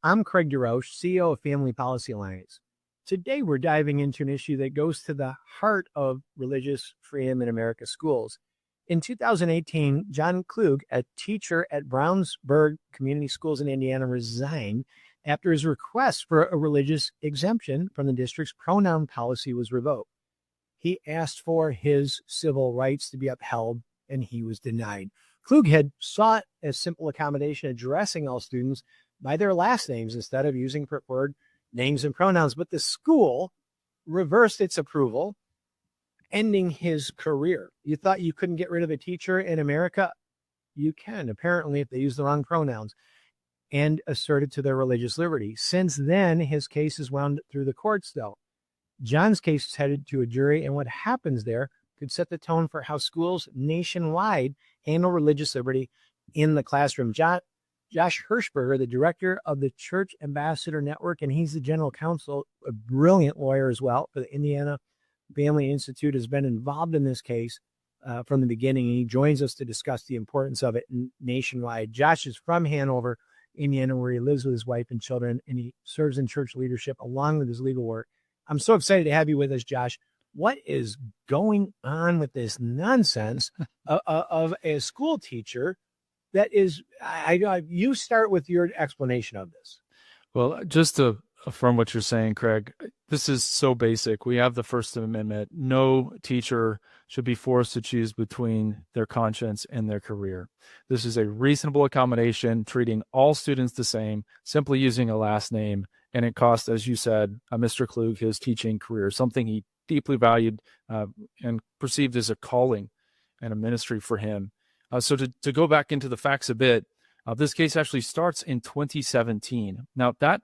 I'm Craig DeRoche, CEO of Family Policy Alliance. Today, we're diving into an issue that goes to the heart of religious freedom in America's schools. In 2018, John Kluge, a teacher at Brownsburg Community Schools in Indiana, resigned after his request for a religious exemption from the district's pronoun policy was revoked. He asked for his civil rights to be upheld, and he was denied. Kluge had sought a simple accommodation addressing all students by their last names instead of using preferred names and pronouns, but the school reversed its approval, ending his career. You thought you couldn't get rid of a teacher in America? You can, apparently, if they use the wrong pronouns, and asserted to their religious liberty. Since then, his case is wound through the courts, though. John's case is headed to a jury, and what happens there could set the tone for how schools nationwide handle religious liberty in the classroom. Josh Hirschberger, the director of the Church Ambassador Network, and he's the general counsel, a brilliant lawyer as well for the Indiana Family Institute, has been involved in this case from the beginning, and he joins us to discuss the importance of it nationwide. Josh is from Hanover, Indiana, where he lives with his wife and children, and he serves in church leadership along with his legal work. I'm so excited to have you with us, Josh. What is going on with this nonsense of a school teacher that is, you start with your explanation of this. Well, just to affirm what you're saying, Craig, this is so basic. We have the First Amendment. No teacher should be forced to choose between their conscience and their career. This is a reasonable accommodation, treating all students the same, simply using a last name. And it cost, as you said, Mr. Kluge, his teaching career, something he deeply valued and perceived as a calling and a ministry for him. So to go back into the facts a bit, this case actually starts in 2017. Now, that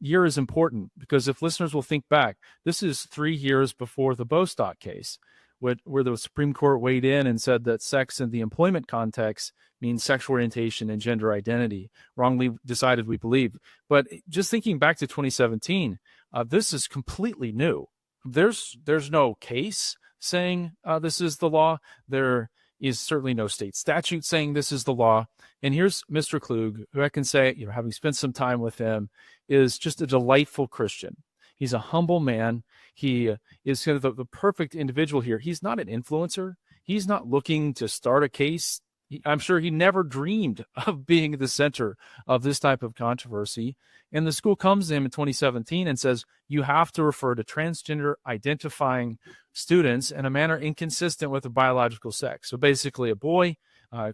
year is important because if listeners will think back, this is 3 years before the Bostock case, where the Supreme Court weighed in and said that sex in the employment context means sexual orientation and gender identity. Wrongly decided, we believe. But just thinking back to 2017, this is completely new. There's no case saying this is the law. There is certainly no state statute saying this is the law. And here's Mr. Kluge, who I can say, having spent some time with him, is just a delightful Christian. He's a humble man. He is kind of the perfect individual here. He's not an influencer. He's not looking to start a case. I'm sure he never dreamed of being the center of this type of controversy. And the school comes to him in 2017 and says, you have to refer to transgender identifying students in a manner inconsistent with the biological sex. So basically a boy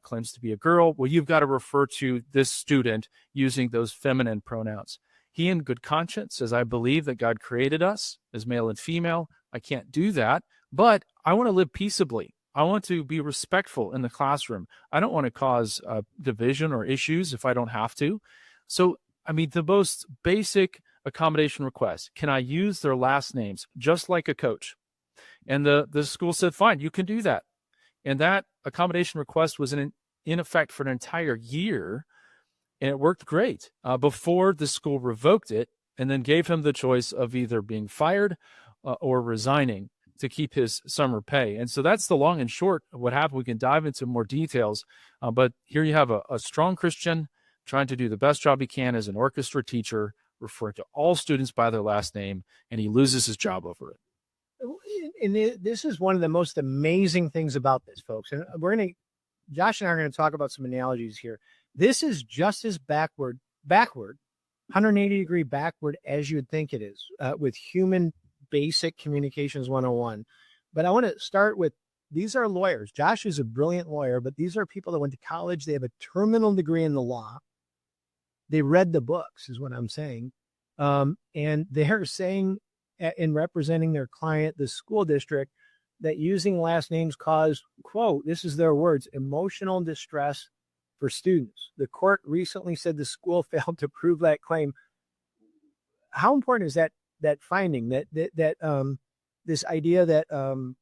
claims to be a girl. Well, you've got to refer to this student using those feminine pronouns. He in good conscience says, I believe that God created us as male and female. I can't do that, but I want to live peaceably. I want to be respectful in the classroom. I don't want to cause division or issues if I don't have to. So, the most basic accommodation request, can I use their last names just like a coach? And the school said, fine, you can do that. And that accommodation request was in effect for an entire year, and it worked great before the school revoked it and then gave him the choice of either being fired or resigning to keep his summer pay. And so that's the long and short of what happened. We can dive into more details, but here you have a strong Christian trying to do the best job he can as an orchestra teacher, referring to all students by their last name, and he loses his job over it. And this is one of the most amazing things about this, folks. And Josh and I are going to talk about some analogies here. This is just as backward, 180-degree backward as you would think it is with human basic communications 101. But I want to start with, these are lawyers. Josh is a brilliant lawyer, but these are people that went to college. They have a terminal degree in the law. They read the books is what I'm saying. And they're saying in representing their client, the school district, that using last names caused, quote, this is their words, emotional distress for students. The court recently said the school failed to prove that claim. How important is that finding, that this idea that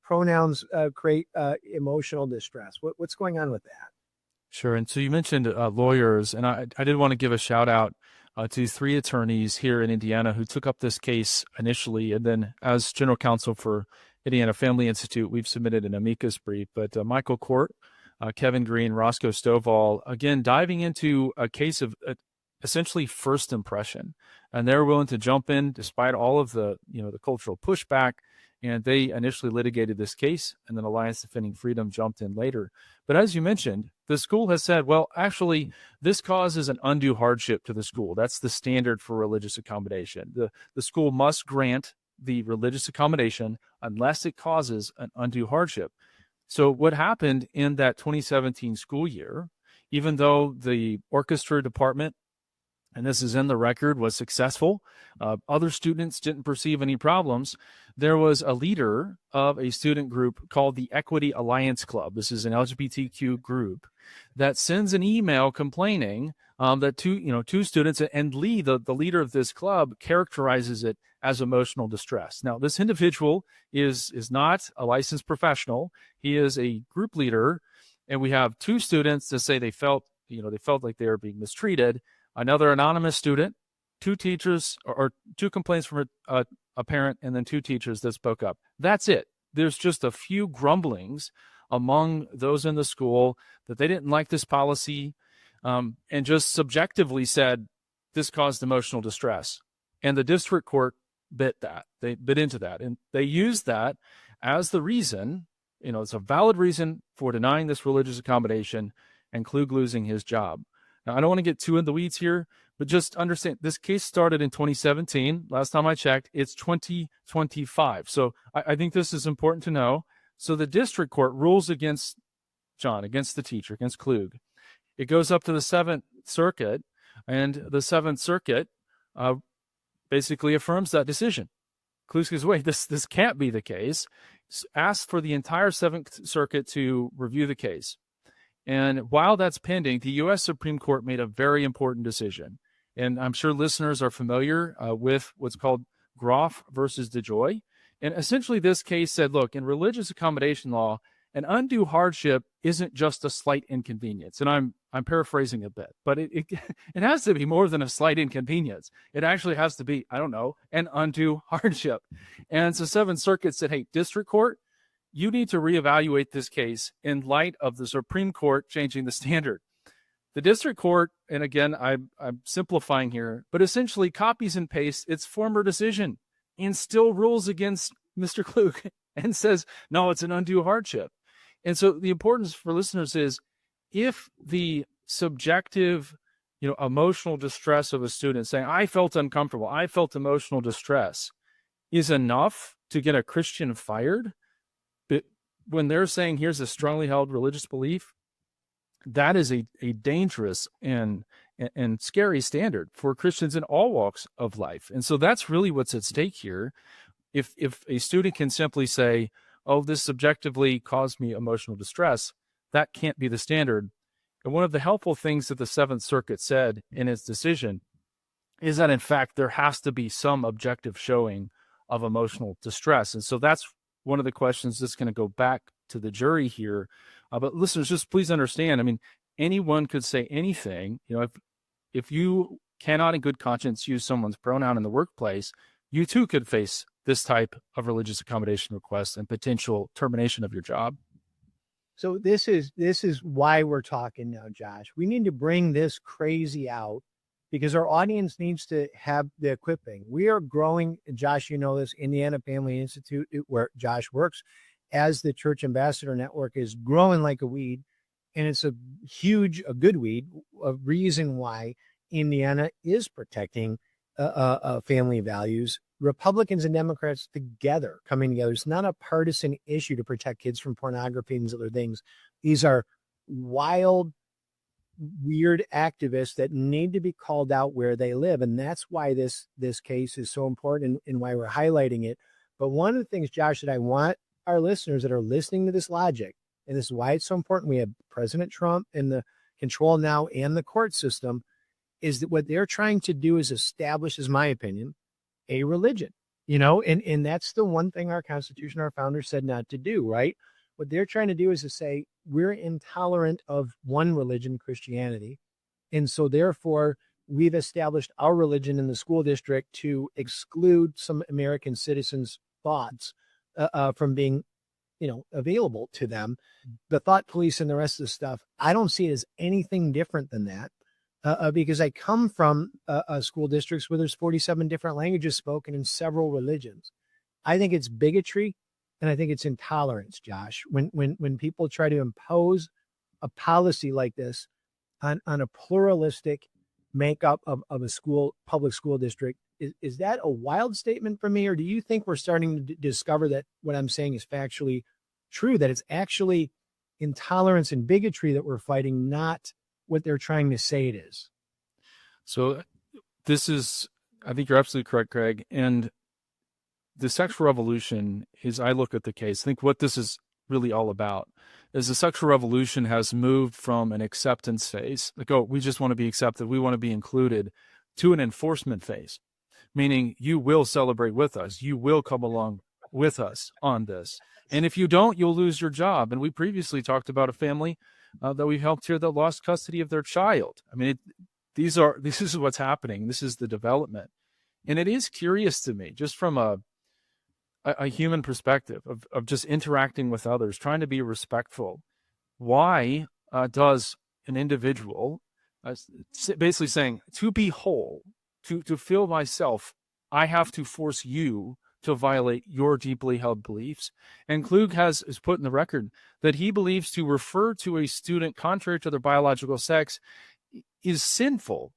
pronouns create emotional distress? What's going on with that? Sure. And so you mentioned lawyers, and I did want to give a shout out to 3 attorneys here in Indiana who took up this case initially. And then as general counsel for Indiana Family Institute, we've submitted an amicus brief. But Michael Court, Kevin Green, Roscoe Stovall, again, diving into a case of essentially first impression. And they're willing to jump in despite all of the, the cultural pushback. And they initially litigated this case, and then Alliance Defending Freedom jumped in later. But as you mentioned, the school has said, well, actually, this causes an undue hardship to the school. That's the standard for religious accommodation. The school must grant the religious accommodation unless it causes an undue hardship. So what happened in that 2017 school year, even though the orchestra department, and this is in the record, was successful, other students didn't perceive any problems, there was a leader of a student group called the Equity Alliance Club. This is an LGBTQ group that sends an email complaining that two students, and Lee, the leader of this club, characterizes it as emotional distress. Now, this individual is not a licensed professional. He is a group leader, and we have two students that say they felt like they were being mistreated. Another anonymous student, two teachers, or two complaints from a parent, and then two teachers that spoke up. That's it. There's just a few grumblings among those in the school that they didn't like this policy, and just subjectively said this caused emotional distress. And the district court bit into that. And they used that as the reason, it's a valid reason for denying this religious accommodation and Kluge losing his job. Now, I don't want to get too in the weeds here, but just understand this case started in 2017. Last time I checked, it's 2025. So I think this is important to know. So the district court rules against John, against the teacher, against Kluge. It goes up to the Seventh Circuit, and the Seventh Circuit basically affirms that decision. Kluge says, wait, this can't be the case. Asks for the entire Seventh Circuit to review the case. And while that's pending, the U.S. Supreme Court made a very important decision. And I'm sure listeners are familiar with what's called Groff versus DeRoche. And essentially this case said, look, in religious accommodation law, an undue hardship isn't just a slight inconvenience. And I'm paraphrasing a bit, but it has to be more than a slight inconvenience. It actually has to be, an undue hardship. And so Seventh Circuit said, hey, district court, you need to reevaluate this case in light of the Supreme Court changing the standard. The district court, and again, I'm simplifying here, but essentially copies and pastes its former decision and still rules against Mr. Kluge and says, no, it's an undue hardship. And so the importance for listeners is if the subjective, emotional distress of a student saying, I felt uncomfortable, I felt emotional distress, is enough to get a Christian fired, but when they're saying here's a strongly held religious belief, that is a dangerous and scary standard for Christians in all walks of life. And so that's really what's at stake here. If a student can simply say, oh, this subjectively caused me emotional distress, that can't be the standard. And one of the helpful things that the Seventh Circuit said in its decision is that, in fact, there has to be some objective showing of emotional distress. And so that's one of the questions that's going to go back to the jury here. But listeners, just please understand, anyone could say anything. If you cannot in good conscience use someone's pronoun in the workplace, you too could face this type of religious accommodation request and potential termination of your job. So this is why we're talking now, Josh. We need to bring this crazy out because our audience needs to have the equipping. We are growing, Josh, this Indiana Family Institute, where Josh works as the Church Ambassador Network, is growing like a weed. And it's a good weed, a reason why Indiana is protecting family values. Republicans and Democrats coming together. It's not a partisan issue to protect kids from pornography and other things. These are wild, weird activists that need to be called out where they live. And that's why this case is so important and why we're highlighting it. But one of the things, Josh, that I want our listeners that are listening to this logic, and this is why it's so important, we have President Trump and the control now and the court system, is that what they're trying to do is establish, is my opinion, a religion, and that's the one thing our Constitution, our founders said not to do, right? What they're trying to do is to say we're intolerant of one religion, Christianity. And so therefore we've established our religion in the school district to exclude some American citizens' thoughts from being, available to them. The thought police and the rest of the stuff, I don't see it as anything different than that. because I come from school districts where there's 47 different languages spoken in several religions. I think it's bigotry, and I think it's intolerance, Josh. When people try to impose a policy like this on a pluralistic makeup of a public school district, is that a wild statement from me, or do you think we're starting to discover that what I'm saying is factually true, that it's actually intolerance and bigotry that we're fighting, not what they're trying to say it is? So I think you're absolutely correct, Craig. And the sexual revolution is, I look at the case, I think what this is really all about is the sexual revolution has moved from an acceptance phase, like, oh, we just want to be accepted, we want to be included, to an enforcement phase, meaning you will celebrate with us, you will come along with us on this. And if you don't, you'll lose your job. And we previously talked about a family that we've helped here that lost custody of their child. I mean, this is what's happening. This is the development. And it is curious to me, just from a human perspective of just interacting with others, trying to be respectful. Why does an individual basically saying, to be whole, to feel myself, I have to force you to violate your deeply held beliefs? And Kluge has put in the record that he believes to refer to a student contrary to their biological sex is sinful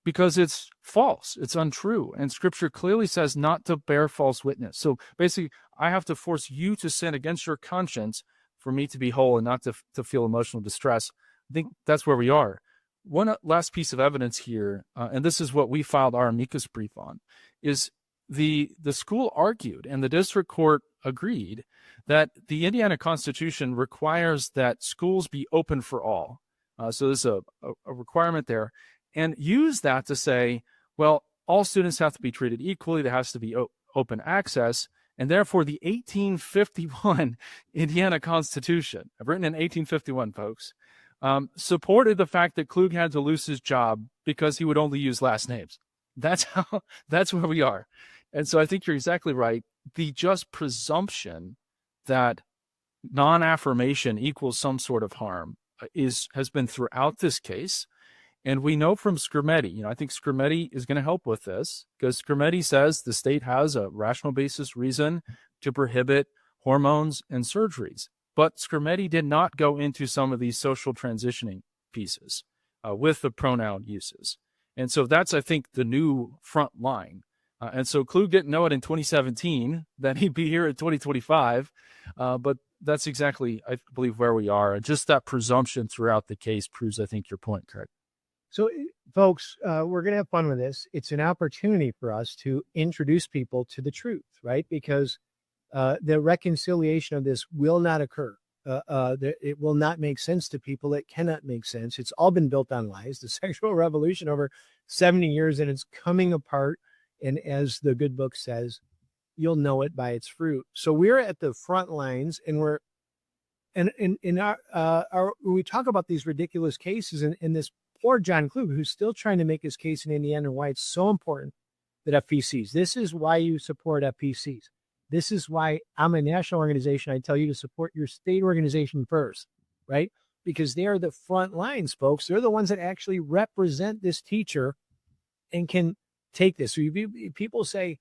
because it's false, it's untrue. And scripture clearly says not to bear false witness. So basically, I have to force you to sin against your conscience for me to be whole and not to feel emotional distress. I think that's where we are. One last piece of evidence here, and this is what we filed our amicus brief on, is the school argued and the district court agreed that the Indiana Constitution requires that schools be open for all. So there's a requirement there, and use that to say, well, all students have to be treated equally. There has to be open access. And therefore, the 1851 Indiana Constitution, written in 1851, folks, supported the fact that Kluge had to lose his job because he would only use last names. That's where we are. And so I think you're exactly right. The just presumption that non-affirmation equals some sort of harm has been throughout this case. And we know from Scrimetti, I think Scrimetti is going to help with this, because Scrimetti says the state has a rational basis reason to prohibit hormones and surgeries. But Scrimetti did not go into some of these social transitioning pieces with the pronoun uses. And so that's, I think, the new front line. And so Kluge didn't know it in 2017 that he'd be here in 2025. But that's exactly, I believe, where we are. And just that presumption throughout the case proves, I think, your point, Craig. So, folks, we're going to have fun with this. It's an opportunity for us to introduce people to the truth, right? Because the reconciliation of this will not occur. It will not make sense to people. It cannot make sense. It's all been built on lies. The sexual revolution over 70 years, and it's coming apart. And as the good book says, you'll know it by its fruit. So we're at the front lines, and we talk about these ridiculous cases, and this poor John Kluge, who's still trying to make his case in Indiana, and why it's so important that FPCs. This is why you support FPCs. This is why I'm a national organization. I tell you to support your state organization first, right? Because they are the front lines, folks. They're the ones that actually represent this teacher and can take this. So people say,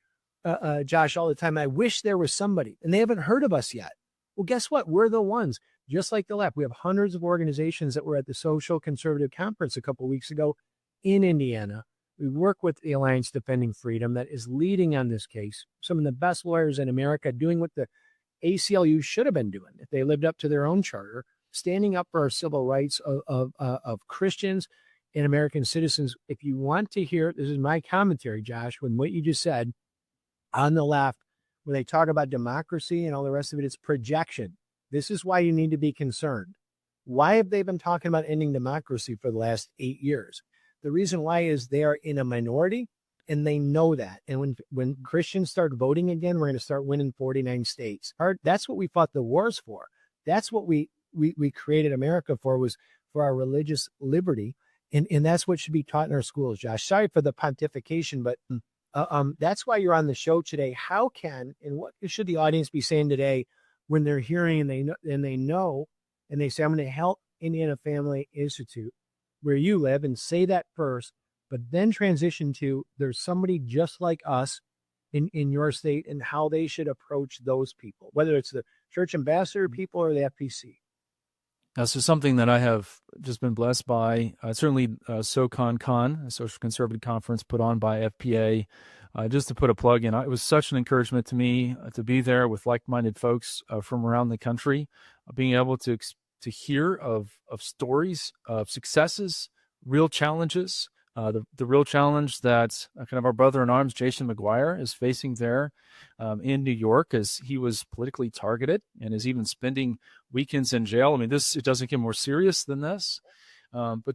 Josh, all the time, I wish there was somebody, and they haven't heard of us yet. Well, guess what? We're the ones. Just like the left, we have hundreds of organizations that were at the Social Conservative Conference a couple of weeks ago in Indiana. We work with the Alliance Defending Freedom that is leading on this case. Some of the best lawyers in America doing what the ACLU should have been doing if they lived up to their own charter, standing up for our civil rights of Christians and American citizens. If you want to hear, this is my commentary, Josh, when what you just said on the left, where they talk about democracy and all the rest of it, it's projection. This is why you need to be concerned. Why have they been talking about ending democracy for the last 8 years? The reason why is they are in a minority, and they know that. And when Christians start voting again, we're going to start winning 49 states. That's what we fought the wars for. That's what we created America for, was for our religious liberty. And that's what should be taught in our schools, Josh. Sorry for the pontification, but that's why you're on the show today. How can, and what should the audience be saying today when they're hearing and they know and they say, I'm going to help Indiana Family Institute where you live and say that first, but then transition to there's somebody just like us in your state and how they should approach those people, whether it's the church ambassador people or the FPC. So something that I have just been blessed by, certainly SoCon, a social conservative conference put on by FPA, just to put a plug in. It was such an encouragement to me to be there with like-minded folks from around the country, being able to hear of stories of successes, real challenges, the real challenge that kind of our brother in arms, Jason McGuire, is facing there in New York as he was politically targeted and is even spending weekends in jail. I mean, it doesn't get more serious than this. But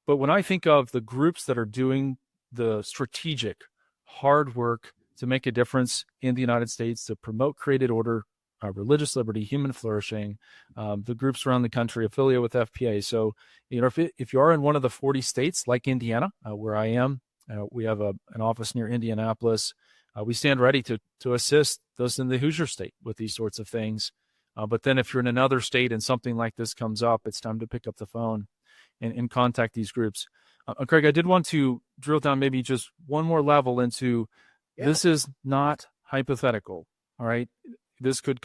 when I think of the groups that are doing the strategic, hard work to make a difference in the United States to promote created order, religious liberty, human flourishing, the groups around the country affiliated with FPA. So, if you are in one of the 40 states like Indiana, where I am, we have an office near Indianapolis. We stand ready to assist those in the Hoosier state with these sorts of things. But then if you're in another state and something like this comes up, it's time to pick up the phone and contact these groups. Craig, I did want to drill down maybe just one more level into This is not hypothetical. All right. This could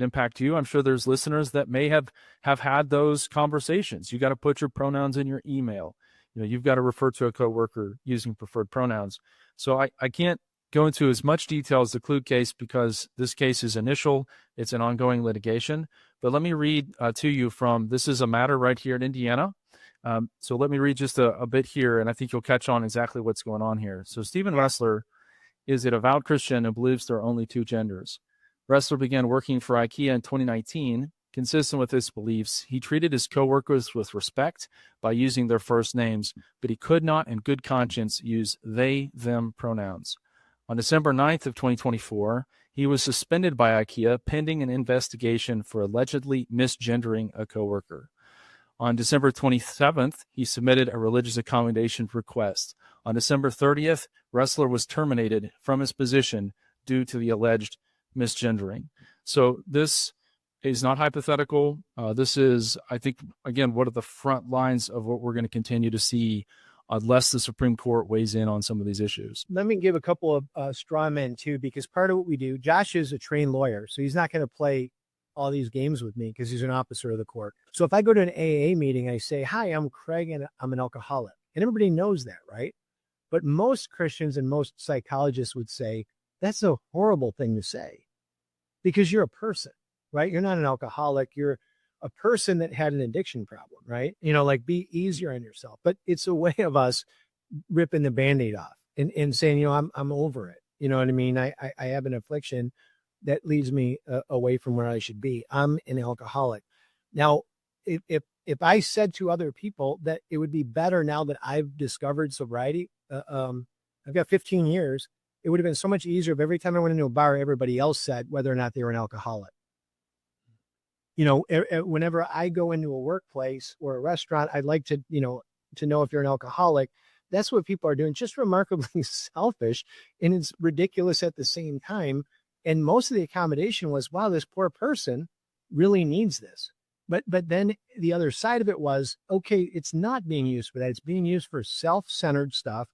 impact you. I'm sure there's listeners that may have had those conversations. You got to put your pronouns in your email. You've got to refer to a coworker using preferred pronouns. So I can't go into as much detail as the Kluge case because this case is initial. It's an ongoing litigation. But let me read to you this is a matter right here in Indiana. So let me read just a bit here, and I think you'll catch on exactly what's going on here. So Stephen Ressler is a devout Christian who believes there are only two genders. Ressler began working for IKEA in 2019. Consistent with his beliefs, he treated his coworkers with respect by using their first names, but he could not in good conscience use they, them pronouns. On December 9th of 2024, he was suspended by IKEA pending an investigation for allegedly misgendering a coworker. On December 27th, he submitted a religious accommodation request. On December 30th, Ressler was terminated from his position due to the alleged misgendering. So this is not hypothetical. This is, I think, again, one of the front lines of what we're going to continue to see unless the Supreme Court weighs in on some of these issues. Let me give a couple of straw men, too, because part of what we do, Josh is a trained lawyer, so he's not going to play all these games with me because he's an officer of the court. So if I go to an AA meeting, I say, hi, I'm Craig and I'm an alcoholic. And everybody knows that, right? But most Christians and most psychologists would say, that's a horrible thing to say because you're a person, right? You're not an alcoholic. You're a person that had an addiction problem, right? Like be easier on yourself. But it's a way of us ripping the Band-Aid off and saying, I'm over it. You know what I mean? I have an affliction that leads me away from where I should be. I'm an alcoholic. Now, if I said to other people that it would be better now that I've discovered sobriety, I've got 15 years, it would have been so much easier if every time I went into a bar, everybody else said whether or not they were an alcoholic. Whenever I go into a workplace or a restaurant, I'd like to know if you're an alcoholic. That's what people are doing, just remarkably selfish. And it's ridiculous at the same time. And most of the accommodation was, wow, this poor person really needs this. But then the other side of it was, okay, it's not being used for that. It's being used for self-centered stuff.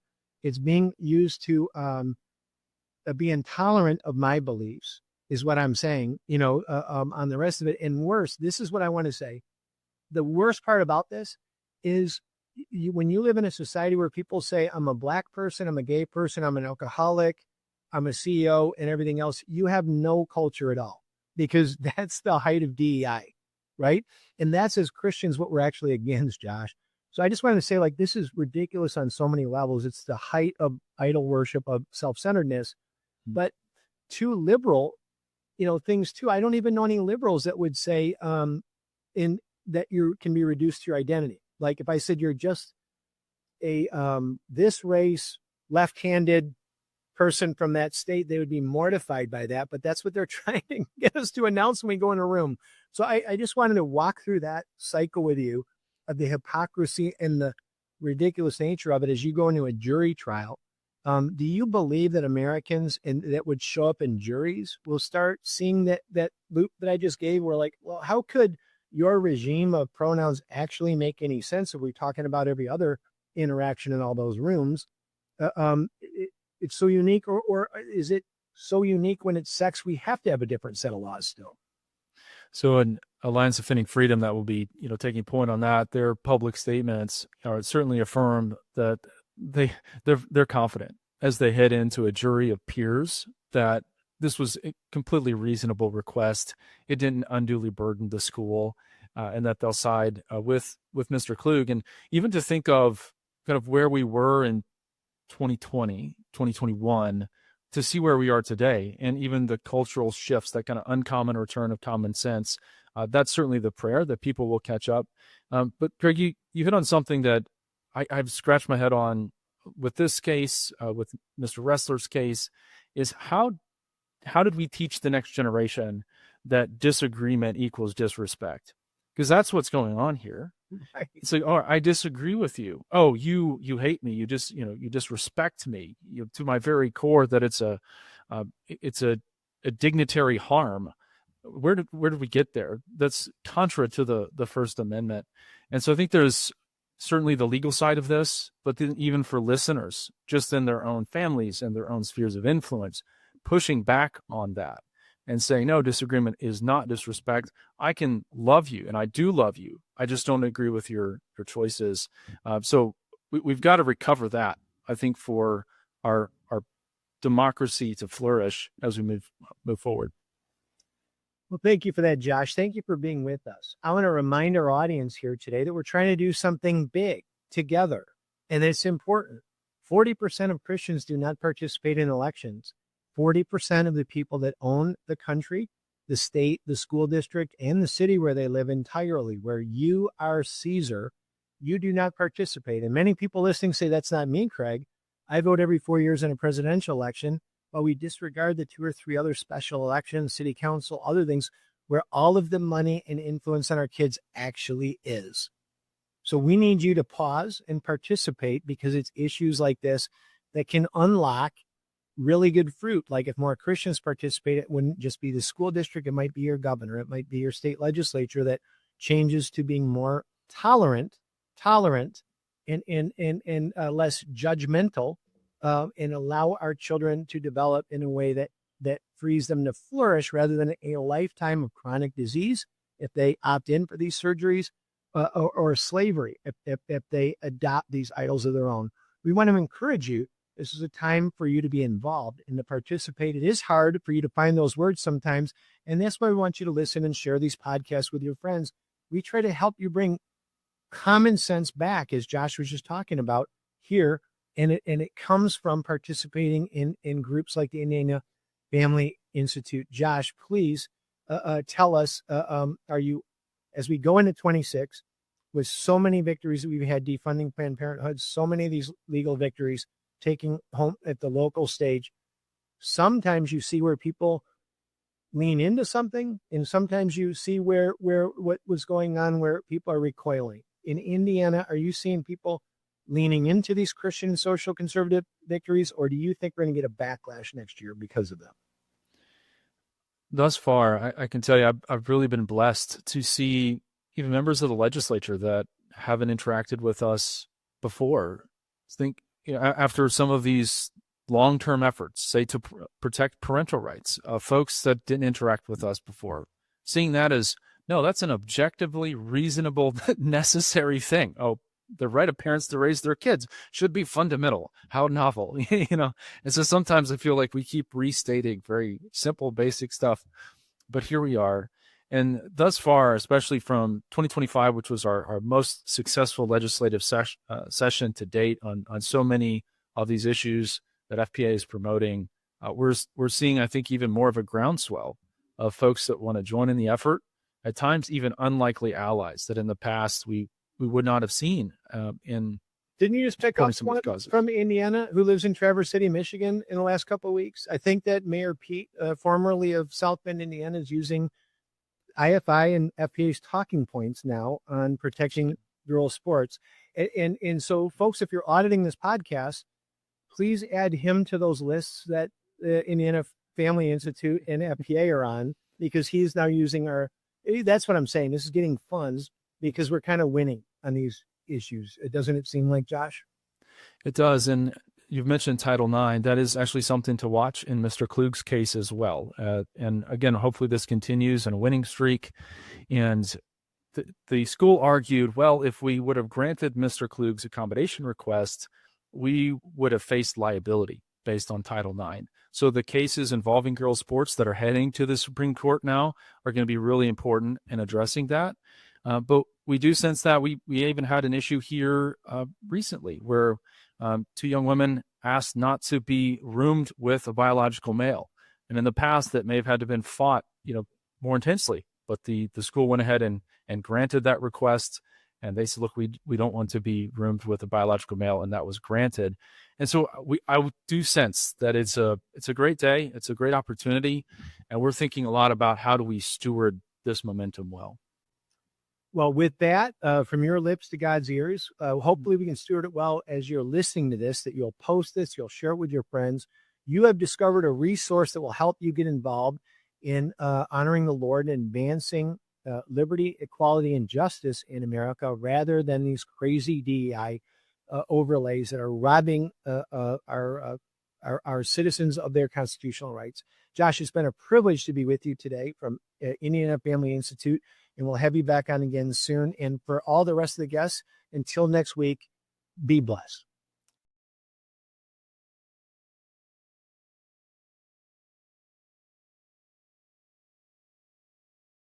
It's being used to be intolerant of my beliefs, is what I'm saying, on the rest of it. And worse, this is what I want to say. The worst part about this is when you live in a society where people say, I'm a black person, I'm a gay person, I'm an alcoholic, I'm a CEO and everything else, you have no culture at all because that's the height of DEI, right? And that's as Christians what we're actually against, Josh. So I just wanted to say, this is ridiculous on so many levels. It's the height of idol worship, of self-centeredness, but too liberal, things too. I don't even know any liberals that would say that you can be reduced to your identity. Like if I said you're just a this race, left-handed person from that state, they would be mortified by that. But that's what they're trying to get us to announce when we go in a room. So I just wanted to walk through that cycle with you of the hypocrisy and the ridiculous nature of it as you go into a jury trial. Do you believe that Americans that would show up in juries will start seeing that loop that I just gave? We're like, well, how could your regime of pronouns actually make any sense if we're talking about every other interaction in all those rooms? It's so unique, or is it so unique when it's sex we have to have a different set of laws still? So an Alliance Defending Freedom that will be, taking point on that, their public statements are certainly affirm that they're confident as they head into a jury of peers that this was a completely reasonable request. It didn't unduly burden the school, and that they'll side with Mr. Kluge. And even to think of kind of where we were in 2020, 2021, to see where we are today, and even the cultural shifts, that kind of uncommon return of common sense, that's certainly the prayer that people will catch up. But Greg, you hit on something that I've scratched my head on with this case, with Mr. Ressler's case, is how did we teach the next generation that disagreement equals disrespect? Because that's what's going on here. Right. It's like, oh, I disagree with you. Oh, you hate me. You disrespect me, to my very core. That it's a dignitary harm. Where did we get there? That's contra to the First Amendment. And so I think there's certainly the legal side of this, but then even for listeners, just in their own families and their own spheres of influence, pushing back on that and saying, no, disagreement is not disrespect. I can love you, and I do love you. I just don't agree with your choices. So we've got to recover that, I think, for our democracy to flourish as we move forward. Well, thank you for that, Josh. Thank you for being with us. I want to remind our audience here today that we're trying to do something big together, and it's important. 40% of Christians do not participate in elections. 40% of the people that own the country, the state, the school district, and the city where they live entirely, where you are Caesar, you do not participate. And many people listening say, that's not me, Craig. I vote every 4 years in a presidential election, but we disregard the 2 or 3 other special elections, city council, other things, where all of the money and influence on our kids actually is. So we need you to pause and participate, because it's issues like this that can unlock really good fruit. Like if more Christians participate, it wouldn't just be the school district. It might be your governor. It might be your state legislature that changes to being more tolerant, and less judgmental, and allow our children to develop in a way that frees them to flourish rather than a lifetime of chronic disease if they opt in for these surgeries, or slavery if they adopt these idols of their own. We want to encourage you. This is a time for you to be involved and to participate. It is hard for you to find those words sometimes, and that's why we want you to listen and share these podcasts with your friends. We try to help you bring common sense back, as Josh was just talking about here, and it comes from participating in groups like the Indiana Family Institute. Josh, please tell us, are you, as we go into 26, with so many victories that we've had defunding Planned Parenthood, so many of these legal victories taking home at the local stage, sometimes you see where people lean into something, and sometimes you see where what was going on, where people are recoiling. In Indiana, are you seeing people leaning into these Christian and social conservative victories, or do you think we're going to get a backlash next year because of them? Thus far, I can tell you, I've really been blessed to see even members of the legislature that haven't interacted with us before. After some of these long-term efforts, say to protect parental rights, folks that didn't interact with us before, seeing that as, no, that's an objectively reasonable, necessary thing. Oh, the right of parents to raise their kids should be fundamental. How novel, And so sometimes I feel like we keep restating very simple, basic stuff, but here we are. And thus far, especially from 2025, which was our most successful legislative session to date on so many of these issues that FPA is promoting, we're seeing, I think, even more of a groundswell of folks that want to join in the effort, at times even unlikely allies that in the past we would not have seen. Didn't you just pick up someone from Indiana who lives in Traverse City, Michigan in the last couple of weeks? I think that Mayor Pete, formerly of South Bend, Indiana, is using IFI and FPA's talking points now on protecting girls' sports. And so, folks, if you're auditing this podcast, please add him to those lists that the Indiana Family Institute and FPA are on, because he's now using our That's what I'm saying. This is getting funds because we're kind of winning on these issues. Doesn't it seem like, Josh? It does. And you've mentioned Title IX. That is actually something to watch in Mr. Kluge's case as well. And again, hopefully this continues in a winning streak. And the school argued, well, if we would have granted Mr. Kluge's accommodation request, we would have faced liability based on Title IX. So the cases involving girls' sports that are heading to the Supreme Court now are going to be really important in addressing that. But we do sense that we even had an issue here recently where two young women asked not to be roomed with a biological male. And in the past, that may have had to have been fought, more intensely. But the school went ahead and granted that request. And they said, look, we don't want to be roomed with a biological male. And that was granted. And so I do sense that it's a great day. It's a great opportunity. And we're thinking a lot about how do we steward this momentum well. Well, with that, from your lips to God's ears, hopefully we can steward it well as you're listening to this, that you'll post this, you'll share it with your friends. You have discovered a resource that will help you get involved in honoring the Lord and advancing liberty, equality, and justice in America rather than these crazy DEI overlays that are robbing our citizens of their constitutional rights. Josh, it's been a privilege to be with you today from Indiana Family Institute, and we'll have you back on again soon. And for all the rest of the guests, until next week, be blessed.